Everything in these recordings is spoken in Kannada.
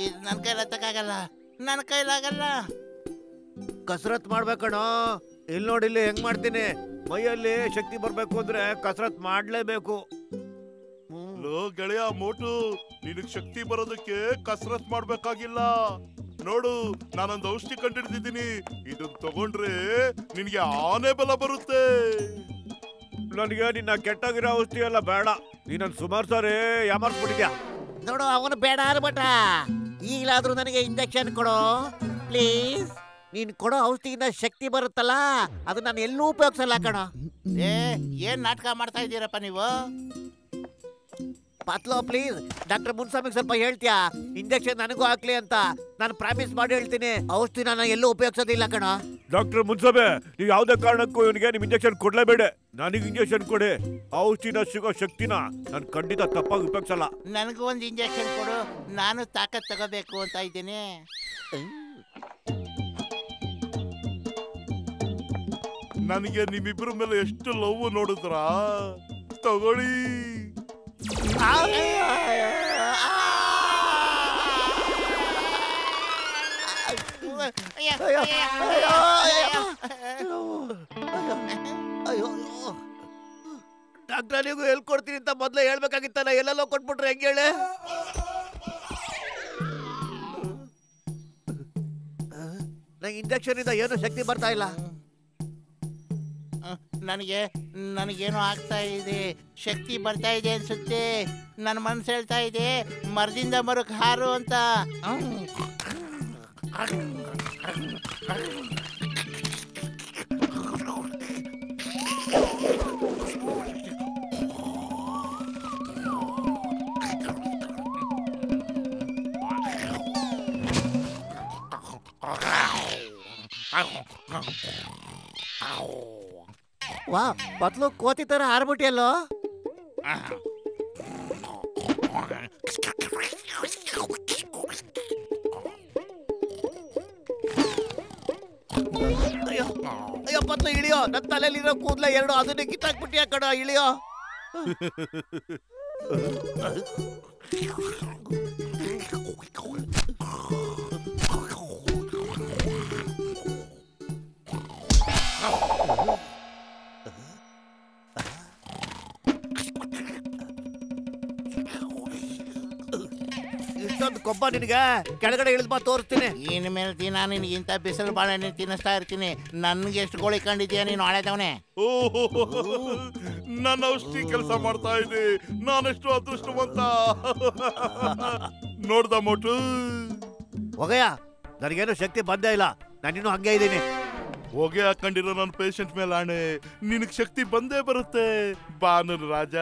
ಇದು ನನ್ನ ಕೈಲಾಗಲ್ಲ, ನನ್ನ ಕೈಲಾಗಲ್ಲ. ಕಸರತ್ ಮಾಡ್ಬೇಕಣೋ. ಇಲ್ಲಿ ನೋಡಿಲ್ಲಿ ಹೆಂಗ್ ಮಾಡ್ತೀನಿ. ಮೈಯಲ್ಲಿ ಶಕ್ತಿ ಬರ್ಬೇಕು ಅಂದ್ರೆ ಕಸರತ್ ಮಾಡ್ಲೇಬೇಕು. ಲೋ ಗೆಳೆಯ ಮೋಟು, ನಿನಗ್ ಶಕ್ತಿ ಬರೋದಕ್ಕೆ ಕಸರತ್ ಮಾಡ್ಬೇಕಾಗಿಲ್ಲ. ನೋಡು, ನಾನೊಂದು ಔಷಧಿ ಕಂಡಿಡ್ದಿದ್ದೀನಿ. ಇದನ್ನ ತಗೊಂಡ್ರೆ ನಿನ್ಗೆ ಆನೆ ಬಲ ಬರುತ್ತೆ. ನನಗೆ ನಿನ್ನ ಕೆಟ್ಟಾಗಿರೋ ಔಷಧಿ ಎಲ್ಲ ಬೇಡ. ನೀನ್ ಸುಮಾರು ಸಾರಿ ಯಾಮಾರ್ಸ್ಬಿಟ್ಟಿದ್ಯಾ. ನೋಡು, ಅವನು ಬೇಡ ಅನ್ಬಟ. ಈಗಲಾದ್ರೂ ನನಗೆ ಇಂಜೆಕ್ಷನ್ ಕೊಡು ಪ್ಲೀಸ್. ನೀನ್ ಕೊಡೋ ಔಷಧಿಯಿಂದ ಶಕ್ತಿ ಬರುತ್ತಲ್ಲ, ಅದು ನಾನು ಎಲ್ಲೂ ಉಪಯೋಗಿಸಲ್ಲ ಕಣೋ. ಏನ್ ನಾಟಕ ಮಾಡ್ತಾ ಇದ್ದೀರಪ್ಪ ನೀವು? ಪತ್ಲೋ ಪ್ಲೀಸ್, ಡಾಕ್ಟರ್ ಮುನ್ಸಾಮಿಗೆ ಸ್ವಲ್ಪ ಹೇಳ್ತೀಯಾ? ಇಂಜೆಕ್ಷನ್ ನನಗೂ ಹಾಕ್ಲಿ ಅಂತ ನಾನು ಪ್ರಾಮಿಸ್ ಮಾಡಿ ಹೇಳ್ತೀನಿ. ಔಷಧಿ ನಾನು ಎಲ್ಲೂ ಉಪಯೋಗಿಸೋದಿಲ್ಲ ಕಣೋ. ಡಾಕ್ಟರ್ ಮುನ್ಸಾಮೆ, ನೀವು ಯಾವುದೇ ಕಾರಣಕ್ಕೂ ಇವನಿಗೆ ನಿಮ್ ಇಂಜೆಕ್ಷನ್ ಕೊಡ್ಲೇಬೇಡ. ನನಗೆ ಇಂಜೆಕ್ಷನ್ ಕೊಡಿ. ಔಷಧಿನ ಸಿಗೋ ಶಕ್ತಿನ ನಾನು ಖಂಡಿತ ತಪ್ಪಾಗಿ ಉಪಯೋಗಿಸಲ್ಲ. ನನಗೂ ಒಂದು ಇಂಜೆಕ್ಷನ್ ಕೊಡು, ನಾನು ತಾಕತ್ ತಗೋಬೇಕು ಅಂತ ಇದ್ದೀನಿ. ನನಗೆ ನಿಮ್ಮಿಬ್ರ ಮೇಲೆ ಎಷ್ಟು ಲವ್ ನೋಡಿದ್ರ. ತಗೊಳ್ಳಿ. ಡಾಕ್ಟರ್, ನೀವು ಹೇಳ್ಕೊಡ್ತೀನಿ ಅಂತ ಮೊದ್ಲೇ ಹೇಳ್ಬೇಕಾಗಿತ್ತಲ್ಲ. ಎಲ್ಲೆಲ್ಲೋ ಕೊಟ್ಬಿಟ್ರೆ ಹೆಂಗೆ ಹೇಳಿ? ನಂಗೆ ಇಂಜೆಕ್ಷನ್ ಇಂದ ಏನು ಶಕ್ತಿ ಬರ್ತಾ ಇಲ್ಲ. ನನಗೇನೋ ಆಗ್ತಾ ಇದೆ, ಶಕ್ತಿ ಬರ್ತಾ ಇದೆ ಅನ್ಸುತ್ತೆ. ನನ್ನ ಮನಸ್ಸು ಹೇಳ್ತಾ ಇದೆ ಮರದಿಂದ ಮರಕ್ಕೆ ಹಾರು ಅಂತ. ವಾ, ಪತ್ಲು ಕೋತಿ ತರ ಹಾರ್ಬಿಟ್ಟಿಯಲ್ಲೋ. ಅಯ್ಯೋ ಪತ್ಲು, ಇಳಿಯೋ. ನನ್ನ ತಲೆಯಲ್ಲಿರೋ ಕೂದಲ ಎರಡು ಅದನ್ನೇ ಕಿತ್ತಾಕ್ಬಿಟ್ಟಿಯ ಕಣ. ಇಳಿಯೋ. ಇಷ್ಟೊಂದು ಕೊಬ್ಬ ನಿನಗೆ? ಕೆಳಗಡೆ ಇಳಿದ್ ಬಾ, ತೋರಿಸ್ತೀನಿ. ಇನ್ ಮೇಲೆ ದಿನ ನಿನ್ಗೆ ಇಂಥ ಬಿಸಿಲು ಬಾಳೆಹಣ್ಣು ತಿನ್ನಿಸ್ತಾ ಇರ್ತೀನಿ. ನನ್ಗೆ ಎಷ್ಟು ಗೋಳಿ ಕಂಡಿದ್ಯಾ ನೀನು ಹಳೆದವನೇ? ನನ್ನ ಔಷಧಿ ಕೆಲಸ ಮಾಡ್ತಾ ಇದೆ. ನಾನೆಷ್ಟು ಅದೃಷ್ಟವಂತ. ನೋಡ್ದ ಮೋಟು? ಹೋಗಯ್ಯ, ನನಗೇನು ಶಕ್ತಿ ಬಂದೇ ಇಲ್ಲ. ನಾನಿನ್ನೂ ಹಂಗೆ ಇದ್ದೀನಿ. ಹೊಗೆ ಹಾಕೊಂಡಿರೋ ನನ್ನ ಪೇಷಂಟ್ ಮೇಲೆ ಆಣೆ, ನಿನಗ್ ಶಕ್ತಿ ಬಂದೇ ಬರುತ್ತೆ. ಬಾನು ರಾಜ.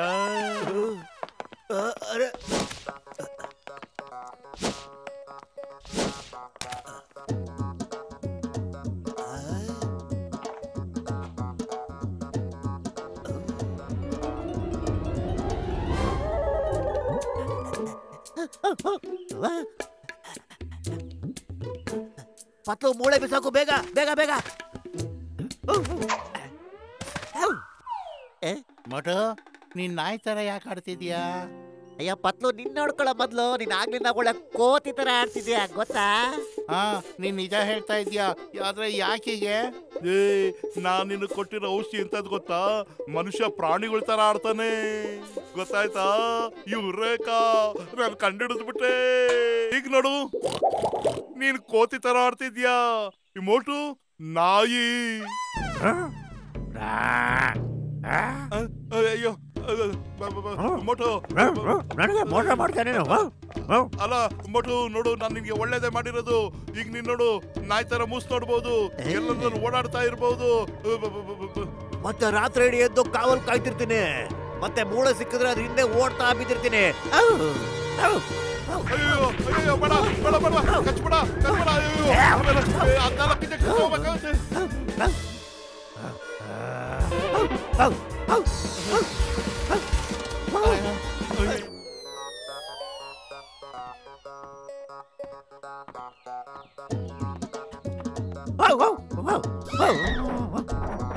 ಪತ್ಲು, ಮೂಳೆ ಬಿಸಾಕು ಬೇಗ ಬೇಗ ಬೇಗ. ಮಟು, ನೀನ್ ನಾಯಿ ತರ ಯಾಕೆ ಆಡ್ತಿದ್ಯಾ? ಅಯ್ಯ ಪತ್ಲು, ನಿನ್ನ ನೋಡ್ಕೊಳ್ಳೋ ಮೊದ್ಲು ನೀನ್ ಆಗ್ಲಿಂದ ಒಳ್ಳೆ ಕೋತಿ ತರ ಆಡ್ತಿದ್ಯಾ ಗೊತ್ತಾ? ಹಾ, ನೀನ್ ನಿಜ ಹೇಳ್ತಾ ಇದ್ಯಾ. ಆದ್ರೆ ಯಾಕೀಗೆ? ನಾನ್ ನಿನಗೆ ಕೊಟ್ಟಿರೋ ಔಷಧಿ ಎಂತದ್ ಗೊತ್ತಾ? ಮನುಷ್ಯ ಪ್ರಾಣಿಗಳ ತರ ಆಡ್ತಾನೆ, ಗೊತ್ತಾಯ್ತಾ? ಇವ್ರೇಕಾ ನಾನು ಕಂಡಿಡಿದ್ಬಿಟ್ಟೆ. ಈಗ ನೋಡು, ನೀನ್ ಕೋತಿ ತರ ಆಡ್ತಿದ್ಯಾ. ಈ ಮೋಟು ನಾಯಿ. ಅಯ್ಯೋ ಮೋಟು, ನನಗೆ ಮೋಸ ಮಾಡ್ತಾನೆ. ಅಲ್ಲ ಮೋಟು, ನೋಡು, ನಾನು ನಿನ್ಗೆ ಒಳ್ಳೇದೇ ಮಾಡಿರೋದು. ಈಗ ನೀನ್ ನೋಡು, ನಾಯಿ ತರ ಮೂಸ್ ನೋಡ್ಬೋದು, ಎಲ್ಲರೂ ಓಡಾಡ್ತಾ ಇರ್ಬೋದು. ಮತ್ತೆ ರಾತ್ರಿ ಇಡೀ ಎದ್ದು ಕಾವಲ್ ಕಾಯ್ತಿರ್ತೀನಿ. ಮತ್ತೆ ಮೂಳೆ ಸಿಕ್ಕಿದ್ರೆ ಅದ್ರ ಹಿಂದೆ ಓಡ್ತಾ ಬಿದ್ದಿರ್ತೀನಿ. ಅಯ್ಯೋ ಅಯ್ಯೋ, ಬೇಡ ಬೇಡ ಬೇಡ, ಕಚ್ಬೇಡ ಕಚ್ಬೇಡ. ಅಯ್ಯೋ, ಅದ್ನಾಲ್ಕು ಇಂಜೆಕ್ಷನ್ ಹೋಗ್ಬೇಕಾಗುತ್ತೆ.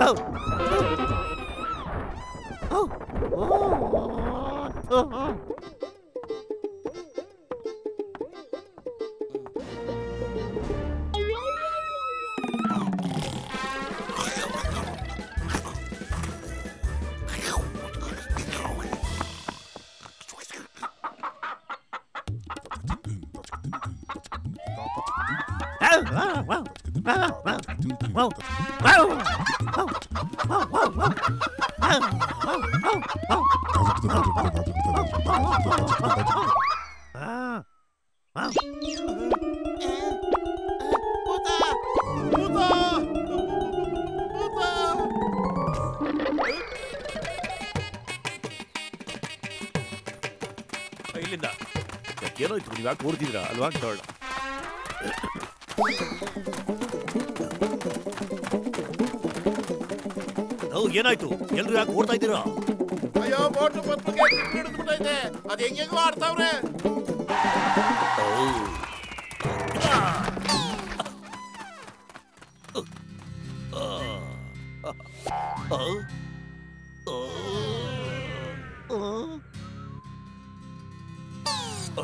Oh! ಇಲ್ಲಿಂದ ಏನೋಯ್ತು, ನೀವು ಯಾಕೆ ಓಡ್ತಿದ್ರ ಅಲ್ವಾ? ನೋಡ ಏನಾಯ್ತು? ಎಲ್ರು ಯಾಕೆ ಓಡ್ತಾ ಇದ್ದೀರಾ? ಅಯ್ಯೋ, ಮೋಟು ಬತ್ಲಿಗೆ ಹಿಡಿದ್ಬಿಟ್ಟೈತೆ. ಅದು ಹೆಂಗೆಂಗೋ ಆಡ್ತಾವ್ರೆ.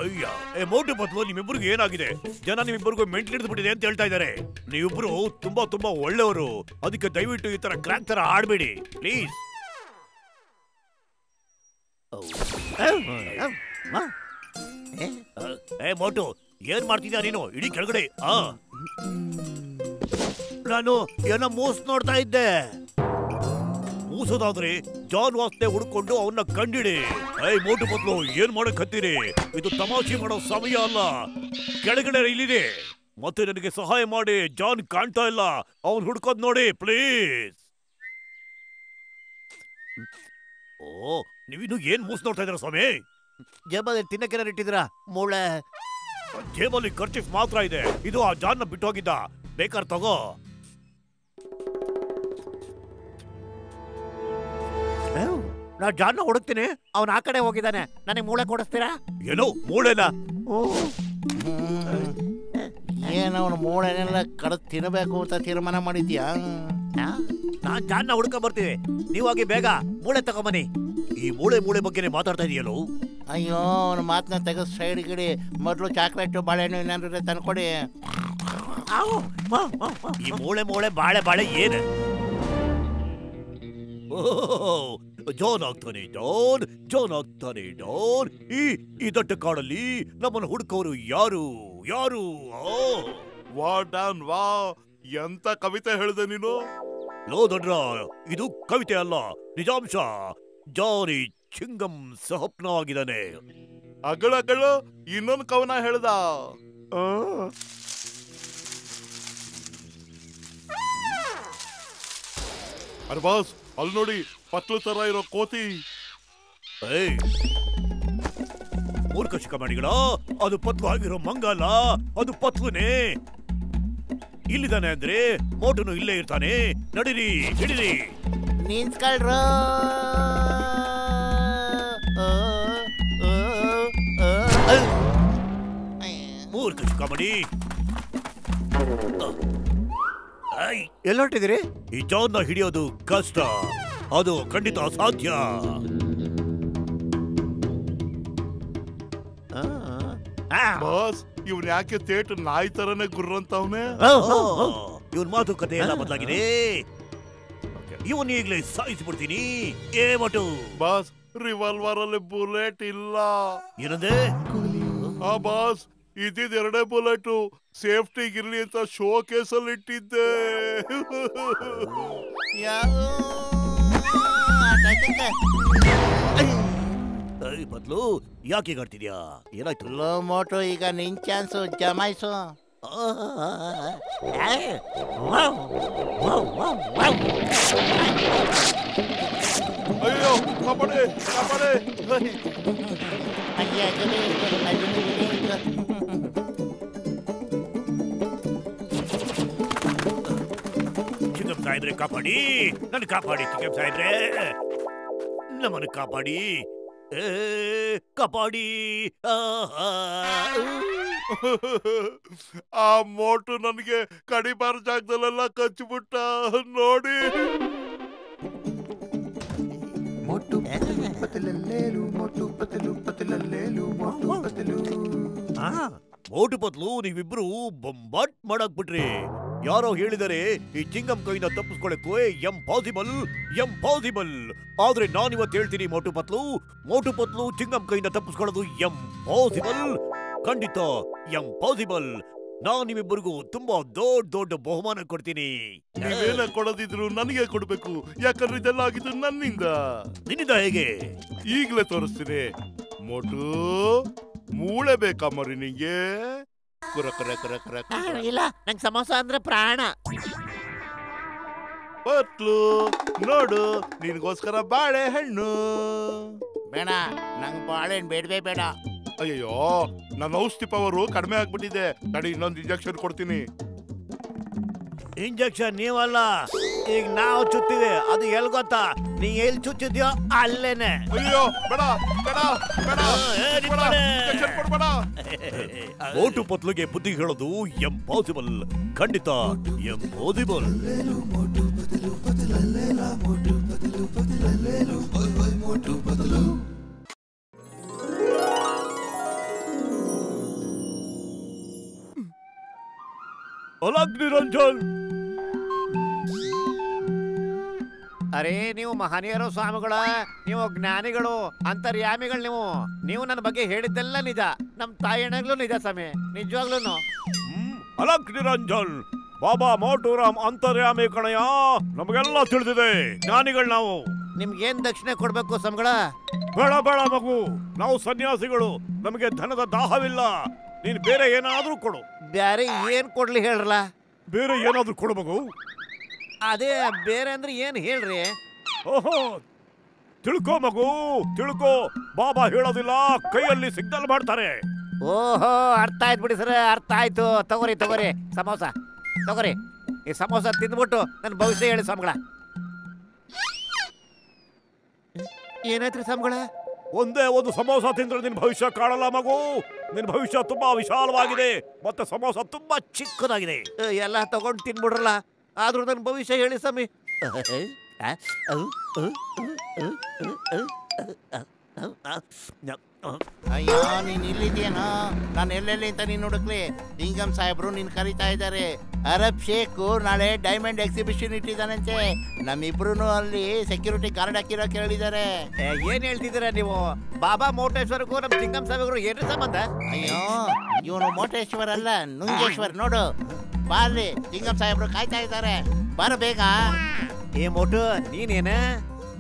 ಅಯ್ಯ, ಮೋಟು ಬತ್ಲು, ನಿಮ್ಮಿಬ್ಬರಿಗೂ ಏನಾಗಿದೆ? ಜನ ನಿಮ್ಮಿಬ್ಬರಿಗೂ ಮೆಂಟ್ಲ್ ಹಿಡಿದ್ಬಿಟ್ಟಿದೆ ಅಂತ ಹೇಳ್ತಾ ಇದ್ದಾರೆ. ನೀವಿಬ್ರು ತುಂಬಾ ತುಂಬಾ ಒಳ್ಳೆಯವರು. ಅದಕ್ಕೆ ದಯವಿಟ್ಟು ಈ ತರ ಕ್ರ್ಯಾಕ್ ತರ ಆಡ್ಬೇಡಿ ಪ್ಲೀಸ್. ಮೋಟು, ಏನ್ ಮಾಡ್ತಿದ್ಯಾ ನೀನು? ಇಡೀ ಕೆಳಗಡೆ. ನಾನು ಏನೋ ಮೂಸ್ ನೋಡ್ತಾ ಇದ್ದೆ. ಮೂಸೋದಾದ್ರೆ ಜಾನ್ ವಾಸ್ತೆ ಹುಡ್ಕೊಂಡು ಅವನ್ನ ಕಂಡಿಡಿ. ಮೋಟು ಬದ್ಲು, ಏನ್ ಮಾಡಕ್ ಹತ್ತೀರಿ? ಇದು ತಮಾಷೆ ಮಾಡೋ ಸಮಯ ಅಲ್ಲ. ಕೆಳಗಡೆ ಇಲ್ಲಿದೆ. ಮತ್ತೆ ನನಗೆ ಸಹಾಯ ಮಾಡಿ. ಜಾನ್ ಕಾಣ್ತಾ ಇಲ್ಲ, ಅವನ್ ಹುಡ್ಕೋದ್ ನೋಡಿ ಪ್ಲೀಸ್. ಓ, ನೀವಿನ್ನು ಏನ್ ಮೂಸ್ ನೋಡ್ತಾ ಇದ್ದೀರಾ ಸ್ವಾಮಿ? ಜೇಬಲ್ಲಿ ತಿನ್ನಕ್ಕೆ ಇಟ್ಟಿದ್ರ? ಮೂಳೆ ಜೇಬಲ್ಲಿ ಖರ್ಚಿಫ್ ಮಾತ್ರ ಇದೆ. ಇದು ಆ ಜಾನ್ನ ಬಿಟ್ಟು ಹೋಗಿದ್ದ. ಬೇಕಾದ್ರೆ ತಗೋ. ನಾ ಜಾನ್ನ ಹುಡುಕ್ತೀನಿ. ಅವನ್ ಆ ಕಡೆ ಹೋಗಿದ್ದಾನೆ. ನನಗೆ ಮೂಳೆ ಕೊಡಿಸ್ತೀರಾ? ಏನೋ ಮೂಳೆನ? ಏನವನು ಮೂಳೆನೆಲ್ಲ ಕಡ್ದು ತಿನ್ನಬೇಕು ಅಂತ ತೀರ್ಮಾನ ಮಾಡಿದ್ಯಾ? ನಾನ್ ಜಾನ್ನ ಹುಡ್ಕ ಬರ್ತೀವಿ. ನೀವಾಗಿ ಬೇಗ ಮೂಳೆ ತಗೊಂಬನ್ನಿ. ಈ ಮೂಳೆ ಬಗ್ಗೆ ಮಾತಾಡ್ತಾ ಇದೆಯಲ್ಲೋ? ಅಯ್ಯೋ, ಅವನ ಮಾತನ್ನ ತೆಗೆದು ಸೈಡ್ ಗಿಡಿ. ಮೊದಲು ಚಾಕ್ಲೇಟು ಬಾಳೆಹಣ್ಣು ಏನಾದ್ರು ತಂದ್ಕೊಡಿ. ಈ ಮೂಳೆ ಬಾಳೆ ಏನು? ಜಾನ್ ಆಗ್ತಾನೆ ಡಾನ್. ಈ ದಟ್ಟ ಕಾಡಲ್ಲಿ ನಮ್ಮನ್ನು ಹುಡುಕೋರು ಯಾರು? ವಾ ಡಾನ್ ವಾ, ಎಂತ ಕವಿತೆ ಹೇಳಿದೆ ನೀನು? ಲೋ ದೊಡ್ರ, ಇದು ಕವಿತೆ ಅಲ್ಲ, ನಿಜಾಂಶ. ಜಾನಿ ಚಿಂಗಂ ಸಹಪ್ನವಾಗಿದ್ದಾನೆ. ಅಗಳು ಇನ್ನೊಂದು ಕವನ ಹೇಳ್ದ. ಅರೆ ಬಾಸ್, ಅಲ್ಲಿ ನೋಡಿ, ಪತ್ಲು ತರ ಇರೋ ಕೋತಿ. ಮೂರ್ಖ ಶಿಖಮಣಿಗಳ, ಅದು ಪತ್ಲು ಆಗಿರೋ ಮಂಗಲ್ಲ, ಅದು ಪತ್ಲುನೇ. ಇಲ್ಲಿದ್ದಾನೆ ಅಂದ್ರೆ ಮೋಟುನು ಇಲ್ಲೇ ಇರ್ತಾನೆ. ನಡೀರಿ, ಹಿಡಿರಿ. ನಿಂತ್ಕೊಳ್ರು. ಮೂರ್ಖ ಶಿಖಮಣಿ, ಎಲ್ಲೊಟ್ಟಿದಿರಿ? ಈ ಜಾನ್ನ ಹಿಡಿಯೋದು ಕಷ್ಟ. ಅದು ಖಂಡಿತ ಅಸಾಧ್ಯ. ಬಾಸ್, ಇವ್ನ ಯಾಕೆ ತೇಟ್ ನಾಯಿ ತರನೇ ಗುರ್ರಂತವ್ನೆ? ಇವನ್ ಮಾತುಕತೆ ಎಲ್ಲ ಬದಲಾಗಿದೆ. ಇವನ್ ಈಗಲೇ ಸಾಯಿಸ್ಬಿಡ್ತೀನಿ. ಏಮಟು ಬಾಸ್, ರಿವಾಲ್ವರ್ ಅಲ್ಲಿ ಬುಲೆಟ್ ಇಲ್ಲ. ಏನಂದೆ? ಬಾಸ್, ಇದ್ದಿದ್ 2 ಬುಲೆಟ್ ಸೇಫ್ಟಿಗಿರ್ಲಿ ಅಂತ ಶೋ ಕೇಸಲ್ಲಿ ಇಟ್ಟಿದ್ದೆ. ಬದ್ಲು, ಯಾಕೆ ಹೀಗಾಡ್ತಿದ್ಯಾ? ಏನಾಯ್ತು? ಲೋ ಮೋಟು, ಈಗ ನಿನ್ ಚಾನ್ಸು, ಜಮಾಯಿಸು. ಅಯ್ಯೋ, ಕಾಪಾಡಿ. ಚಿಕ್ಕಪ್ಪ ಸಾಯಿದ್ರೆ ಕಾಪಾಡಿ. ನನ್ನ ಕಾಪಾಡಿ ಚಿಕ್ಕಪ್ಪ ಸಾಯಿದ್ರೆ. ನಮ್ಮನ್ನು ಕಾಪಾಡಿ. ಆ ಮೋಟು ನನಗೆ ಕಡಿಬಾರ ಜಾಗದಲ್ಲೆಲ್ಲ ಕಚ್ಚಿಬಿಟ್ಟ ನೋಡಿ. ಮೊಟ್ಟು ಮೋಟು ಪತ್ಲು ನೀವಿಬ್ರು ಬೊಂಬಾಟ್ ಮಾಡಕ್ ಬಿಟ್ರಿ. ಯಾರೋ ಹೇಳಿದರೆ ಈ ಚಿಂಗಂ ಕೈನ ತಪ್ಪಿಸ್ಕೊಳ್ಳಕ್ಕೆ ಎಂಪಾಸಿಬಲ್. ಆದ್ರೆ ನಾನಿವತ್ತು ಹೇಳ್ತೀನಿ ಮೋಟು ಪತ್ಲು ಚಿಂಗಂ ಕೈನ ತಪ್ಪಿಸ್ಕೊಳ್ಳೋದು ಎಂಪಾಸಿಬಲ್, ಖಂಡಿತ ಎಂಪಾಸಿಬಲ್. ನಾನ್ ನಿಮ್ಮಿಬ್ಬರಿಗೂ ತುಂಬಾ ದೊಡ್ಡ ಬಹುಮಾನ ಕೊಡ್ತೀನಿ. ನೀವೇನ ಕೊಡೋದಿದ್ರು ನನಗೆ ಕೊಡ್ಬೇಕು, ಯಾಕಂದ್ರೆ ಇದೆಲ್ಲ ಆಗಿದ್ದು ನನ್ನಿಂದ. ನಿನ್ನಿಂದ ಹೇಗೆ? ಈಗ್ಲೇ ತೋರಿಸ್ತೀನಿ. ಮೋಟು ಮೂಳೆ ಬೇಕಾ ಮರಿ ನಿಂಗೆ? ಕುರ ಕುರ ಕುರ ಕುರ ಕುರ. ಇಲ್ಲ, ನಂಗೆ ಸಮೋಸ ಅಂದ್ರೆ ಪ್ರಾಣ. ಪತ್ಲು ನೋಡು, ನಿನ್ಗೋಸ್ಕರ ಬಾಳೆಹಣ್ಣು. ಬೇಡ, ನಂಗೆ ಬಾಳೆಹಣ್ಣು ಬೇಡವೇ ಬೇಡ. ಅಯ್ಯೋ, ನನ್ನ ಔಷಧಿ ಪವರು ಕಡಿಮೆ ಆಗ್ಬಿಟ್ಟಿದೆ. ತಡಿ, ಇನ್ನೊಂದು ಇಂಜೆಕ್ಷನ್ ಕೊಡ್ತೀನಿ. ಇಂಜೆಕ್ಷನ್ ನೀವಲ್ಲ, ಈಗ ನಾವು ಚುತ್ತಿದೆ. ಅದು ಎಲ್ ಗೊತ್ತಾ? ನೀ ಎಲ್ಲಿ ಚುಚ್ಚಿದ್ಯೋ ಅಲ್ಲೇನೆ. ಅಯ್ಯೋ, ಬೇಡ ಬೇಡ ಬೇಡ, ಇಂಜೆಕ್ಷನ್ ಕೊಡ್ಬೇಡ. ಮೋಟು ಪತ್ಲುಗೆ ಬುದ್ಧಿ ಹೇಳೋದು ಎಂಪಾಸಿಬಲ್, ಖಂಡಿತ ಎಂಪಾಸಿಬಲ್. ಅಲಗ್ ನಿರಂಜನ್, ಅರೇ ನೀವು ಮಹನೀಯರು ಸ್ವಾಮಿಗಳ, ನೀವು ಜ್ಞಾನಿಗಳು, ಅಂತರ್ಯಾಮಿಗಳು. ನೀವು ನನ್ನ ಬಗ್ಗೆ ಹೇಳಿದ್ದೆಲ್ಲ ನಿಜ. ನಮ್ ತಾಯಿಯಣ್ಣಗ್ಲೂ ನಿಜ ಸ್ವಾಮಿ, ನಿಜವಾಗ್ಲೂ. ಅಲಗ್ ನಿರಂಜನ್, ಬಾಬಾ ಮೋಟುರಾಮ್ ಅಂತರ್ಯಾಮಿ ಕಣಯ್ಯ. ನಮಗೆಲ್ಲ ತಿಳಿದಿದೆ, ಜ್ಞಾನಿಗಳು ನಾವು. ನಿಮ್ಗೇನ್ ದಕ್ಷಿಣೆ ಕೊಡ್ಬೇಕು ಸ್ವಾಮಿಗಳ? ಬೇಡ ಬೇಡ ಮಗು, ನಾವು ಸನ್ಯಾಸಿಗಳು, ನಮಗೆ ಧನದ ದಾಹವಿಲ್ಲ. ನೀನ್ ಬೇರೆ ಏನಾದ್ರೂ ಕೊಡು. ಬ್ಯಾರೆ ಏನ್ ಕೊಡ್ಲಿ ಹೇಳ್ರಲ್ಲ? ಬೇರೆ ಏನಾದ್ರೂ ಕೊಡು ಮಗು. ಅದೇ ಬೇರೆ ಅಂದ್ರೆ ಏನ್ ಹೇಳ್ರಿ? ಓಹೋ, ತಿಳ್ಕೋ ಮಗು, ತಿಳ್ಕೋ. ಬಾಬಾ ಹೇಳೋದಿಲ್ಲ, ಕೈಯಲ್ಲಿ ಸಿಗ್ನಲ್ ಮಾಡ್ತಾರೆ. ಓಹೋ, ಅರ್ಥ ಆಯ್ತು ಬಿಡಿ ಸರ್, ಅರ್ಥ ಆಯ್ತು. ತಗೋರಿ ಸಮೋಸ ತಗೋರಿ. ಈ ಸಮೋಸ ತಿಂದ್ಬಿಟ್ಟು ನನ್ನ ಭವಿಷ್ಯ ಹೇಳಿ ಸ್ವಾಮಿಗಳ. ಏನಾಯ್ತ್ರಿ ಸ್ವಾಮಿಗಳ? ಒಂದೇ ಒಂದು ಸಮೋಸ ತಿಂದ್ರೆ ನಿನ್ ಭವಿಷ್ಯ ಕಾಣಲ್ಲ ಮಗು. ನಿನ್ ಭವಿಷ್ಯ ತುಂಬಾ ವಿಶಾಲವಾಗಿದೆ, ಮತ್ತೆ ಸಮೋಸ ತುಂಬಾ ಚಿಕ್ಕದಾಗಿದೆ. ಎಲ್ಲ ತಗೊಂಡು ತಿನ್ಬಿಡ್ರಲ್ಲ, ಆದ್ರೂ ನನ್ನ ಭವಿಷ್ಯ ಹೇಳಿ ಸ್ವಾಮಿ. ಅಯ್ಯೋ, ನೀನ್ ಇಲ್ಲಿದ್ಯೇನೋ? ನಾನು ಎಲ್ಲೆಲ್ಲಿ ಅಂತ ನೀನ್ ಹುಡುಕ್ಲಿ. ಲಿಂಗಂ ಸಾಹೇಬ್ರು ನೀನ್ ಕರೀತಾ ಇದ್ದಾರೆ. ಅರಬ್ ಶೇಖು ನಾಳೆ ಡೈಮಂಡ್ ಎಕ್ಸಿಬಿಷನ್ ಇಟ್ಟಿದ್ದಾನಂತೆ. ನಮ್ಮಿಬ್ರು ಅಲ್ಲಿ ಸೆಕ್ಯೂರಿಟಿ ಗಾರ್ಡ್ ಹಾಕಿರೋ ಕೇಳಿದ್ದಾರೆ. ಏನ್ ಹೇಳ್ತಿದ್ದೀರಾ ನೀವು? ಬಾಬಾ ಮೋಟೇಶ್ವರಗೂ ನಮ್ ಲಿಂಗಂ ಸಾಹೇಬ್ರು ಏನು ಸಂಬಂಧ? ಅಯ್ಯೋ, ಇವನು ಮೋಟೇಶ್ವರ್ ಅಲ್ಲ, ನುಂಗೇಶ್ವರ್. ನೋಡು, ಬಾರ್ರಿ, ಲಿಂಗಂ ಸಾಹೇಬ್ರು ಕಾಯ್ತಾ ಇದ್ದಾರೆ. ಬಾರ ಬೇಗ. ಏ ಮೋಟು, ನೀನೇನ? ಈ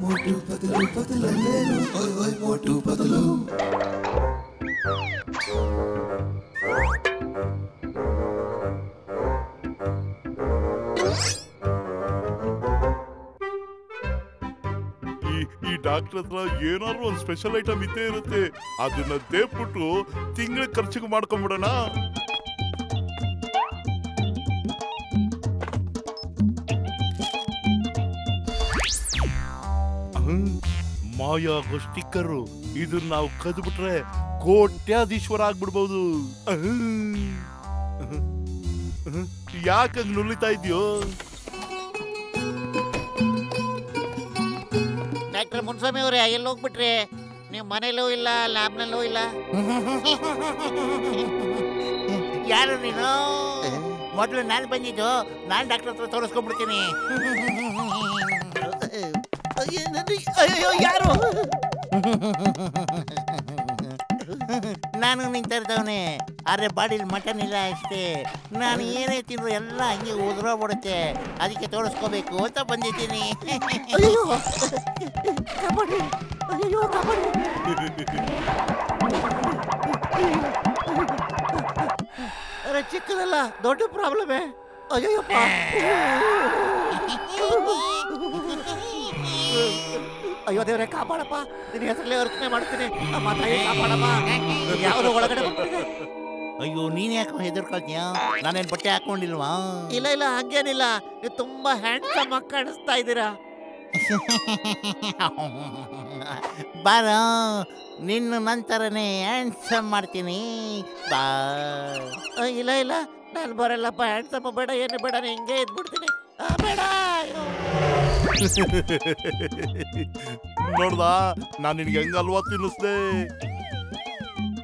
ಡಾಕ್ಟರ್ ಹತ್ರ ಏನಾದ್ರು ಒಂದು ಸ್ಪೆಷಲ್ ಐಟಮ್ ಇದ್ದೇ ಇರುತ್ತೆ. ಅದನ್ನ ದೇವ್ಬಿಟ್ಟು ತಿಂಗಳ ಖರ್ಚಿಗೆ ಮಾಡ್ಕೊಂಡ್ಬಿಡೋಣ. ಮಾಯ ಸ್ಟಿಕ್ಕರು, ಇದನ್ನ ನಾವು ಕದ್ಬಿಟ್ರೆ ಕೋಟ್ಯಾಧೀಶ್ವರ ಆಗ್ಬಿಡ್ಬಹುದು. ಯಾಕಂಗ್ ನುಲಿತಾ ಇದೆಯೋ? ಡಾಕ್ಟರ್ ಮುನ್ಸ್ವಾಮಿ ಅವರೇ, ಎಲ್ಲಿ ಹೋಗ್ಬಿಟ್ರಿ? ನೀವು ಮನೇಲೂ ಇಲ್ಲ, ಲ್ಯಾಬ್ನಲ್ಲೂ ಇಲ್ಲ. ಯಾರು ನೀನು? ಮೊದಲು ನಾನು ಬಂದಿದ್ದು, ನಾನು ಡಾಕ್ಟರ್ ಹತ್ರ ತೋರಿಸ್ಕೊಂಡ್ಬಿಡ್ತೀನಿ. ಅಯ್ಯೋ, ಯಾರು? ನಾನು ನಿಂತಿರ್ತವನೆ, ಆದ್ರೆ ಬಾಡಿಲಿ ಮಟನ್ ಇಲ್ಲ ಅಷ್ಟೇ. ನಾನು ಏನೇ ತಿಂದ್ರು ಎಲ್ಲ ಹಂಗೆ ಉದುರೋಗ್ಬಿಡುತ್ತೆ. ಅದಕ್ಕೆ ತೋರಿಸ್ಕೋಬೇಕು ಅಂತ ಬಂದಿದ್ದೀನಿ. ಅರೆ, ಚಿಕ್ಕದಲ್ಲ, ದೊಡ್ಡ ಪ್ರಾಬ್ಲಮೇ. ಅಯ್ಯಪ್ಪ, ಅಯ್ಯೋ ದೇವ್ರೆ, ಕಾಪಾಡಪ್ಪ. ನಿನ್ನ ಹೆಸರಲ್ಲೇ ಅರ್ಚನೆ ಮಾಡ್ತೀನಿ. ಅಮ್ಮ ತಾಯಿ, ಕಾಪಾಡಮ್ಮ. ಯಾವ್ದು ಒಳಗಡೆ ಬಂದ್ಬಿಟ್ಟಿದೆ. ಅಯ್ಯೋ, ನೀನ್ ಯಾಕೆ ಹೆದರ್ಕೊಳ್ತೀಯ? ನಾನೇನ್ ಬಟ್ಟೆ ಹಾಕೊಂಡಿಲ್ವಾ? ಇಲ್ಲ ಇಲ್ಲ, ಹಂಗೇನಿಲ್ಲ. ನೀವು ತುಂಬಾ ಹ್ಯಾಂಡ್ಸಮ್ ಆಗಿ ಕಾಣಿಸ್ತಾ ಇದ್ದೀರಾ. ಬಾರ, ನಿನ್ನ ನಂತರನೇ ಹ್ಯಾಂಡ್ಸಮ್ ಮಾಡ್ತೀನಿ. ಬಾ. ಇಲ್ಲ ಇಲ್ಲ, ನಾನು ಬರಲ್ಲಪ್ಪ. ಹ್ಯಾಂಡ್ಸಮ್ ಬೇಡ, ಏನು ಬೇಡ, ನಾನು ಹಿಂಗೆ ಇದ್ಬಿಡ್ತೀನಿ. ಬೇಡ. ನೋಡ್ದಾ, ನಾನು ನಿನ್ಗೆ ಹೆಂಗಲ್ವಾ ತಿನ್ನಿಸ್ದೆ?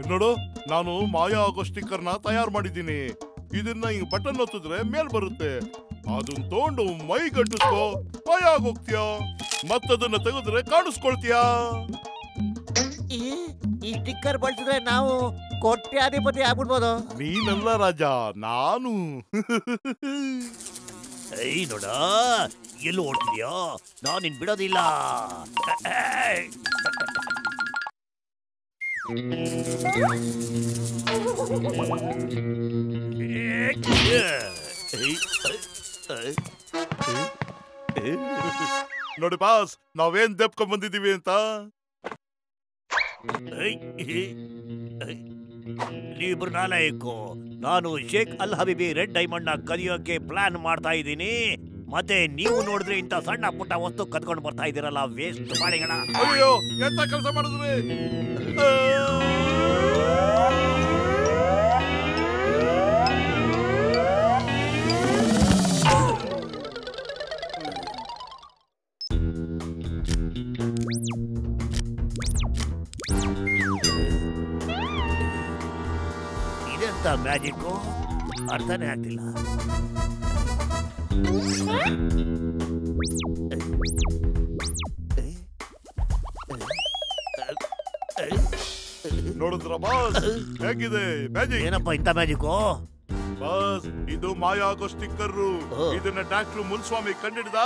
ನೋಡು, ನಾನು ಮಾಯಾ ಆಗೋ ಸ್ಟಿಕ್ಕರ್ನ ತಯಾರು ಮಾಡಿದ್ದೀನಿ. ಇದನ್ನ ಹಿಂಗ್ ಬಟನ್ ಒತ್ತಿದ್ರೆ ಮೇಲ್ ಬರುತ್ತೆ. ಅದನ್ನ ತಗೊಂಡು ಮೈ ಗಂಟಿಸ್ಕೋ, ಮಾಯ ಆಗೋಗ್ತೀಯ. ಮತ್ತದನ್ನ ತೆಗೆದ್ರೆ ಕಾಣಿಸ್ಕೊಳ್ತೀಯಾ. ಈ ಸ್ಟಿಕ್ಕರ್ ಬಳಸಿದ್ರೆ ನಾವು ಕೋಟ್ಯಾಧಿಪತಿ ಆಗ್ಬಿಡ್ಬೋದು. ನೀನಲ್ಲ ರಾಜ, ನಾನು. ನೋಡ, ಎಲ್ಲೂ ಓಡ್ತಿದ್ಯಾ? ನಾನು ನಿನ್ ಬಿಡೋದಿಲ್ಲ. ನೋಡಿ ಬಾಸ್, ನಾವೇನ್ ದೆಪ್ಕೊಂಡ್ ಬಂದಿದೀವಿ ಅಂತ. ನೀವಿಬ್ರು ನಾಲಾಯಕು. ನಾನು ಶೇಖ್ ಅಲ್ ಹಬೀಬಿ ರೆಡ್ ಡೈಮಂಡ್ ನ ಕದಿಯೋಕೆ ಪ್ಲಾನ್ ಮಾಡ್ತಾ ಇದ್ದೀನಿ. ಮತ್ತೆ ನೀವು ನೋಡಿದ್ರೆ ಇಂಥ ಸಣ್ಣ ಪುಟ್ಟ ವಸ್ತು ಕದ್ಕೊಂಡು ಬರ್ತಾ ಇದೀರಲ್ಲ, ವೇಸ್ಟ್ ಮಾಡಿಗಳ. ಅಯ್ಯೋ, ಎಂತ ಕೆಲಸ ಮಾಡಿದ್ರಿ? ಇದೆಂತ ಮ್ಯಾಜಿಕ್ಕು? ಅರ್ಥನೇ ಆಗ್ತಿಲ್ಲ. ನೋಡಿದ್ರ ಬಾಸ್, ಹೇಗಿದೆ ಮ್ಯಾಜಿಕ್? ಏನಪ್ಪ ಇಂಥ ಮ್ಯಾಜಿಕ್ಕು? ಬಾಸ್, ಇದು ಮಾಯಾ ಆಗೋ ಸ್ಟಿಕ್ಕರ್. ಇದನ್ನ ಡಾಕ್ಟರ್ ಮುನ್ಸ್ವಾಮಿ ಕಂಡಿಡ್ದ,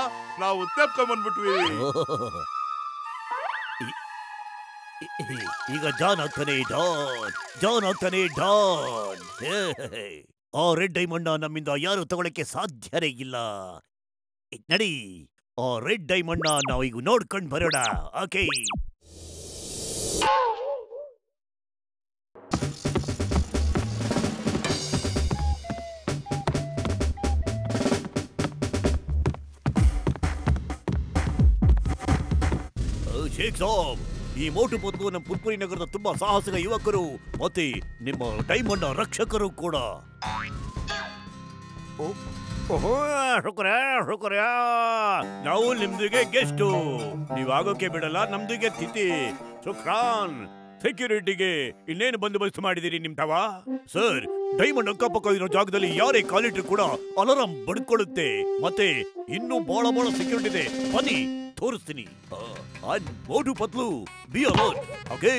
ನಾವು ತೆಪ್ಕೊಂಡ್ ಬಂದ್ಬಿಟ್ವಿ. ಈಗ ಜಾನ್ ಆಗ್ತಾನೆ ಡಾನ್, ಜಾನ್ ಆಗ್ತಾನೆ ಡಾನ್. ಆ ರೆಡ್ ಡೈಮಂಡ್ ನಮ್ಮಿಂದ ಯಾರು ತಗೊಳಕ್ಕೆ ಸಾಧ್ಯನೇ ಇಲ್ಲ. ನಡಿ, ಆ ರೆಡ್ ಡೈಮಂಡ್ ನಾವು ಈಗ ನೋಡ್ಕೊಂಡ್ ಬರೋಣ. ಓಕೆ, ಶೇಖ್ ಸಾಬ್, ಈ ಮೋಟು ಪತ್ಲು ನಮ್ಮ ಪುರ್ಪುರಿ ನಗರದ ತುಂಬಾ ಸಾಹಸಿಕ ಯುವಕರು ಮತ್ತೆ ನಿಮ್ಮ ಡೈಮಂಡ್ ರಕ್ಷಕರು ಕೂಡ. ಶುಕ್ರಿಯಾ, ನಾವು ನಿಮ್ದಿಗೆ ಗೆಸ್ಟು. ನೀವಾಗೋಕೆ ಬಿಡಲ್ಲ, ನಮ್ದಿಗೆ ತಿಥಿ. ಶುಕ್ರಾನ್. ಸೆಕ್ಯೂರಿಟಿಗೆ ಇನ್ನೇನು ಬಂದೋಬಸ್ತ್ ಮಾಡಿದಿರಿ ನಿಮ್ ತಾವ? ಸರ್, ಡೈಮಂಡ್ ಅಕ್ಕಪಕ್ಕ ಇರೋ ಜಾಗದಲ್ಲಿ ಯಾರೇ ಕಾಲಿಟ್ರು ಕೂಡ ಅಲಾರಾಂ ಬಡ್ಕೊಳ್ಳುತ್ತೆ. ಮತ್ತೆ ಇನ್ನೂ ಬಹಳ ಬಹಳ ಸೆಕ್ಯೂರಿಟಿ ಇದೆ, ಬನ್ನಿ ತೋರಿಸ್ತೀನಿ. ಮೋಟು ಪತ್ಲು, ಬಿ ಅಲರ್ಟ್. ಓಕೆ,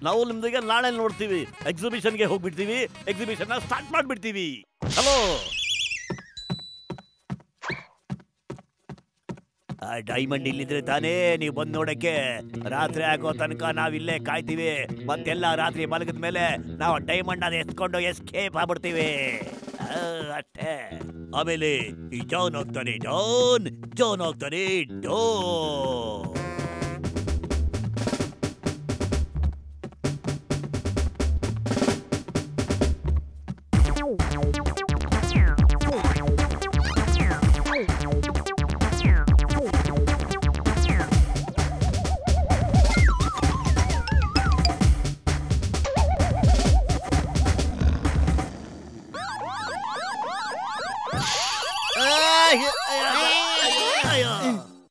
ನಾವು ನಿಮ್ದಿಗೆ ನಾಳೆ ನೋಡ್ತೀವಿ. ಎಕ್ಸಿಬಿಷನ್ಗೆ ಹೋಗ್ಬಿಡ್ತೀವಿ, ಎಕ್ಸಿಬಿಷನ್ ಸ್ಟಾರ್ಟ್ ಮಾಡ್ಬಿಡ್ತೀವಿ. ಹಲೋ, ಆ ಡೈಮಂಡ್ ಇಲ್ಲಿದ್ರೆ ತಾನೇ ನೀವು ಬಂದ್ ನೋಡಕ್ಕೆ. ರಾತ್ರಿ ಆಗೋ ತನಕ ನಾವಿಲ್ಲೇ ಕಾಯ್ತೀವಿ. ಮತ್ತೆಲ್ಲ ರಾತ್ರಿ ಮಲಗಿದ ಮೇಲೆ ನಾವು ಡೈಮಂಡ್ ಅನ್ನ ಎತ್ಕೊಂಡು ಎಸ್ಕೇಪ್ ಆಗ್ಬಿಡ್ತೀವಿ. ಅಷ್ಟೇ. ಆಮೇಲೆ ಈ ಜಾನ್ ಆಗ್ತಾನೆ ಡಾನ್, ಜಾನ್ ಆಗ್ತಾನೆ ಡಾನ್.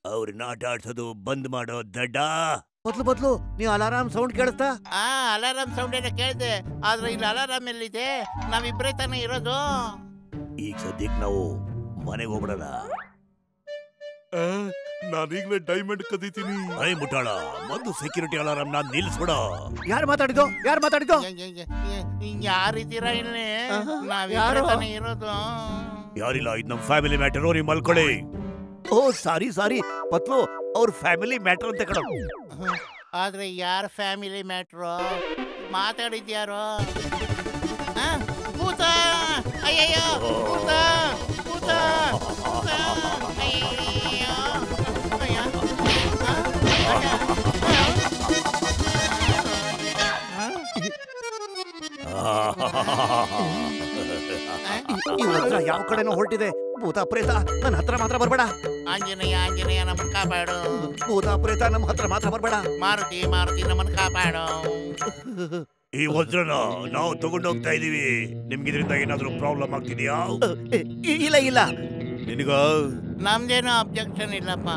ಅವ್ರನ್ನ ಆಟ ಆಡ್ಸೋದು ಬಂದ್ ಮಾಡೋ ದಡ್ಡ. ಬದ್ಲು ನೀವು ಅಲಾರಾಮ್ ಸೌಂಡ್ ಕೇಳಿಸ್ತಾ? ಅಲಾರಾಮ್ ಸೌಂಡ್ ಏನೋ ಕೇಳಿದೆ, ಆದ್ರೆ ಇಲ್ಲಿ ಅಲಾರಾಮ್ ಎಲ್ಲಿದೆ? ನಾವಿಬ್ರೇ ತಾನೇ ಇರೋದು. ಈಗ ಸದ್ಯಕ್ಕೆ ನಾವು ಮನೆಗೆ ಹೋಗ್ಬಿಡೋಣ. ನಾನೀಗ್ಲೇ ಡೈಮಂಡ್ ಕದೀತೀನಿ. ಐ ಮುಟ್ಟಾಳ, ಮೊದಲು ಸೆಕ್ಯೂರಿಟಿ ಅಲಾರಾಮ್ ನಾನ್ ನಿಲ್ಸ್ಬಿಡ. ಯಾರು ಮಾತಾಡಿದ್ದು? ಯಾರಿದ್ದೀರಾ ಇಲ್ಲಿ? ನಾವಿಬ್ರೇ ತಾನೇ ಇರೋದು. ಯಾರಿಲ್ಲ, ಇದು ನಮ್ ಫ್ಯಾಮಿಲಿ ಮ್ಯಾಟರ್. ನೀವು ಮಲ್ಕೊಳ್ಳಿ. ಓ ಸಾರಿ ಪತ್ಲು, ಅವ್ರ ಫ್ಯಾಮಿಲಿ ಮ್ಯಾಟರ್ ಅಂತ ಕಣ. ಆದ್ರೆ ಯಾರ ಫ್ಯಾಮಿಲಿ ಮ್ಯಾಟ್ರು? ಮಾತಾಡಿದ್ಯಾರೋ? ಭೂತ! ಅಯ್ಯಯ್ಯೋ, ಭೂತ! ಭೂತ! ಭೂತ! ಅಯ್ಯಯ್ಯೋ! ಅಯ್ಯ! ಯಾವ ಕಡೆನೋ ಹೊರಟಿದೆ. ಭೂತ ಪ್ರೇತ ನನ್ನ ಹತ್ರ ಮಾತ್ರ ಬರ್ಬೇಡ. ಆಂಜನೇಯ ನಮ್ಮನ್ ಕಾಪಾಡು. ಭೂತ ಪ್ರೇತ ನಮ್ಮ ಹತ್ರ ಮಾತ್ರ ಬರ್ಬೇಡ. ಮಾರುತಿ ನಮ್ಮನ್ ಕಾಪಾಡು. ಈ ವಜ್ರನ ನಾವು ತಗೊಂಡೋಗ್ತಾ ಇದೀವಿ. ನಿಮ್ಗೆ ಇದರಿಂದ ಏನಾದ್ರೂ ಪ್ರಾಬ್ಲಮ್ ಆಗ್ತಿದ್ಯಾ? ಇಲ್ಲ. ನಿನಗ ನಮ್ದೇನೋ ಅಬ್ಜೆಕ್ಷನ್ ಇಲ್ಲಪ್ಪ.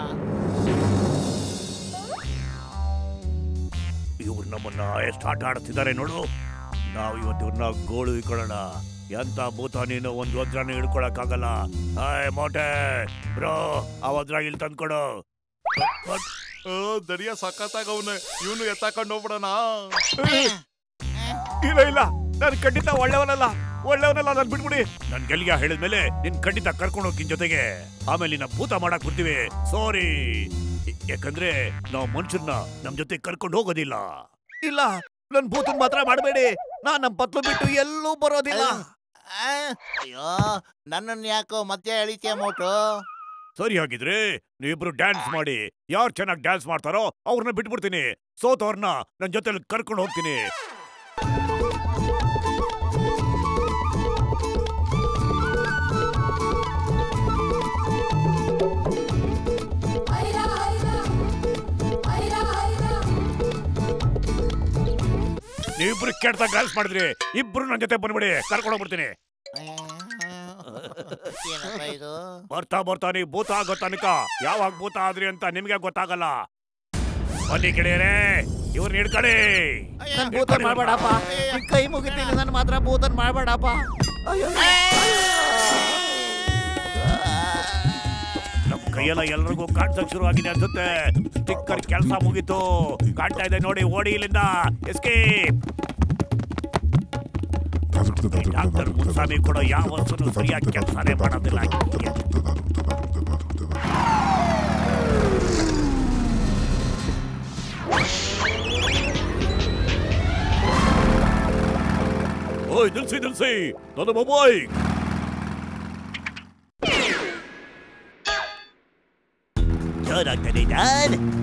ಇವ್ರು ನಮ್ಮನ್ನ ಎಷ್ಟು ಆಟ ಆಡ್ತಿದ್ದಾರೆ ನೋಡು. ನಾವು ಇವತ್ತು ಇವ್ರನ್ನ ಗೋಳು ಇಟ್ಕೊಳ್ಳೋಣ. ಎಂತ ಭೂತ ನೀನು, ಒಂದು ವಜ್ರನ ಹಿಡ್ಕೊಳಕ್ಕಾಗಲ್ಲ. ಮೋಟೆ ಬ್ರೋ, ಆ ವಜ್ರ ಇಲ್ಲಿ ತಂದ್ಕೊಡು. ದರಿಯ ಸಖತ್ತಾಗವ್ನೆ, ಇವನು ಎತ್ತಾಕೊಂಡು ಹೋಗ್ಬಿಡೋಣ. ಇಲ್ಲ ಇಲ್ಲ, ನಾನು ಖಂಡಿತ ಒಳ್ಳೆಯವನಲ್ಲ, ನಾನು ಬಿಟ್ಬಿಡಿ. ನನ್ ಗೆಲ್ಲಿಯ ಹೇಳಿದ್ಮೇಲೆ ನಿನ್ ಖಂಡಿತ ಕರ್ಕೊಂಡು ಹೋಗಿ ಜೊತೆಗೆ. ಆಮೇಲೆ ನಿನ್ನ ಭೂತ ಮಾಡಕ್ ಬಿಡ್ತೀವಿ. ಸಾರಿ, ಯಾಕಂದ್ರೆ ನಾವು ಮನುಷ್ಯರನ್ನ ನಮ್ ಜೊತೆ ಕರ್ಕೊಂಡು ಹೋಗೋದಿಲ್ಲ. ಇಲ್ಲ, ನನ್ ಭೂತನ್ ಮಾತ್ರ ಮಾಡಬೇಡಿ. ನಮ್ ಪತ್ಲು ಬಿಟ್ಟು ಎಲ್ಲೂ ಬರೋದಿಲ್ಲ. ಅಯ್ಯೋ, ನನ್ನನ್ನು ಯಾಕೋ ಮತ್ತೆ ಎಳಿತೀಯ ಮೋಟು? ಸರಿ, ಹಾಗಿದ್ರೆ ನೀವಿಬ್ರು ಡ್ಯಾನ್ಸ್ ಮಾಡಿ. ಯಾರು ಚೆನ್ನಾಗಿ ಡ್ಯಾನ್ಸ್ ಮಾಡ್ತಾರೋ ಅವ್ರನ್ನ ಬಿಟ್ಬಿಡ್ತೀನಿ. ಸೋತವ್ರನ್ನ ನನ್ ಜೊತೆ ಕರ್ಕೊಂಡು ಹೋಗ್ತೀನಿ. ನೀವಿಬ್ರು ಕೆಟ್ಟ ಡ್ಯಾನ್ಸ್ ಮಾಡಿದ್ರಿ. ಇಬ್ರು ನನ್ ಜೊತೆ ಬಂದ್ಬಿಡಿ, ಕರ್ಕೊಂಡು ಹೋಗ್ಬಿಡ್ತೀನಿ. ಬರ್ತಾ ಬರ್ತಾ ನೀವು ಭೂತ ಆಗೋ ತನಕ ಯಾವಾಗ ಭೂತ ಆದ್ರಿ ಅಂತ ನಿಮ್ಗೆ ಗೊತ್ತಾಗಲ್ಲ. ಬನ್ನಿ ಗೆಳೆಯರೇ, ಇವ್ರನ್ನ ಹಿಡ್ಕೊಳ್ಳಿ. ನನ್ ಭೂತನ್ ಮಾಡ್ಬೇಡಪ್ಪ, ಕೈ ಮುಗಿತೀನಿ, ನನ್ ಮಾತ್ರ ಭೂತನ್ ಮಾಡ್ಬೇಡಪ್ಪ. ನಮ್ ಕೈಯೆಲ್ಲ ಎಲ್ರಿಗೂ ಕಾಣ್ಸಕ್ ಶುರು ಆಗಿದೆ ಅನ್ಸುತ್ತೆ. ಸ್ಟಿಕ್ಕರ್ ಕೆಲಸ ಮುಗೀತು, ಕಾಣ್ತಾ ಇದೆ ನೋಡಿ. ಓಡಿ ಇಲ್ಲಿಂದ, ಎಸ್ಕೇಪ್. ಡಾಕ್ಟರ್ ಮುನ್ಸಾಮಿ ಕೂಡ ಯಾವ ವಸ್ತುನು ಸರಿಯಾಗಿ ಕೆಲಸನೇ ಮಾಡೋದಿಲ್ಲ. ಓಯ್, ನಿಲ್ಸಿ, ನನ್ನ ಮೊಬೈಲ್.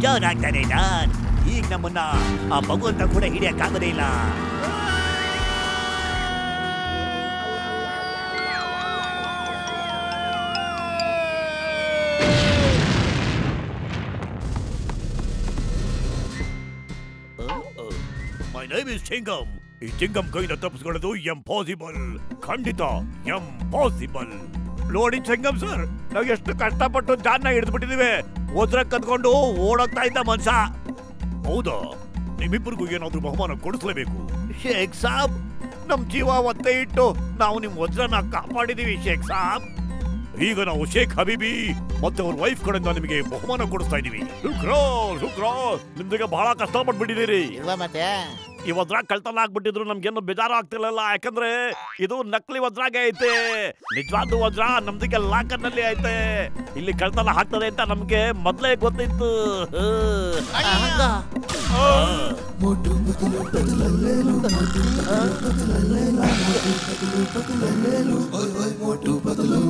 ಜೋರಾಗ್ತಾನೆ ನಾನ್. ಈಗ ನಮ್ಮನ್ನ ಆ ಭಗವಂತ ಕೂಡ ಹಿಡಿಯಕ್ಕಾಗದೇ ಇಲ್ಲ. My name is Chingam. ಈ ಚಿಂಗಂ ಕೈಯಿಂದ ತಪ್ಪಿಸ್ಕೊಳ್ಳೋದು ಎಂಪಾಸಿಬಲ್, ಖಂಡಿತ ಎಂಪಾಸಿಬಲ್. ನೋಡಿ ಚಿಂಗಂ ಸರ್, ನಾವು ಎಷ್ಟು ಕಷ್ಟಪಟ್ಟು ಜಾನ್ನ ಹಿಡಿದ್ಬಿಟ್ಟಿದೀವಿ. ವಜ್ರ ಕದ್ಕೊಂಡು ಓಡೋಗ್ತಾ ಇದ್ದ ಮನುಷ್ಯ. ಹೌದಾ? ನಿಮ್ಮಿಬ್ಬರಿಗೂ ಏನಾದ್ರೂ ಬಹುಮಾನ ಕೊಡಿಸ್ಲೇಬೇಕು. ಶೇಖ್ ಸಾಬ್, ನಮ್ ಜೀವ ಒತ್ತೆ ಇಟ್ಟು ನಾವು ನಿಮ್ ವಜ್ರನ ಕಾಪಾಡಿದೀವಿ ಶೇಖ್ ಸಾಬ್. ಈಗ ನಾವು ಶೇಖ್ ಹಬೀಬಿ ಮತ್ತೆ ಅವ್ರ ವೈಫ್ ಕಡೆಯಿಂದ ನಿಮಗೆ ಬಹುಮಾನ ಕೊಡಿಸ್ತಾ ಇದೀವಿ. ನಿಮ್ದಿಗೆ ಬಹಳ ಕಷ್ಟ ಪಟ್ಬಿಟ್ಟಿದ್ದೀರಿ. ಮತ್ತೆ ಈ ವಜ್ರ ಕಳ್ತನ ಆಗ್ಬಿಟ್ಟಿದ್ರು ನಮ್ಗೇನು ಬೇಜಾರು ಆಗ್ತಿಲ್ಲ. ಯಾಕಂದ್ರೆ ಇದು ನಕಲಿ ವಜ್ರಾಗೆ ಐತೆ. ನಿಜವಾದ ವಜ್ರ ನಮ್ದಿಗೆ ಲಾಕರ್ ನಲ್ಲಿ ಐತೆ. ಇಲ್ಲಿ ಕಳ್ತನ ಆಗ್ತದೆ ಅಂತ ನಮ್ಗೆ ಮೊದ್ಲೇ ಗೊತ್ತಿತ್ತು. मोटू पतलू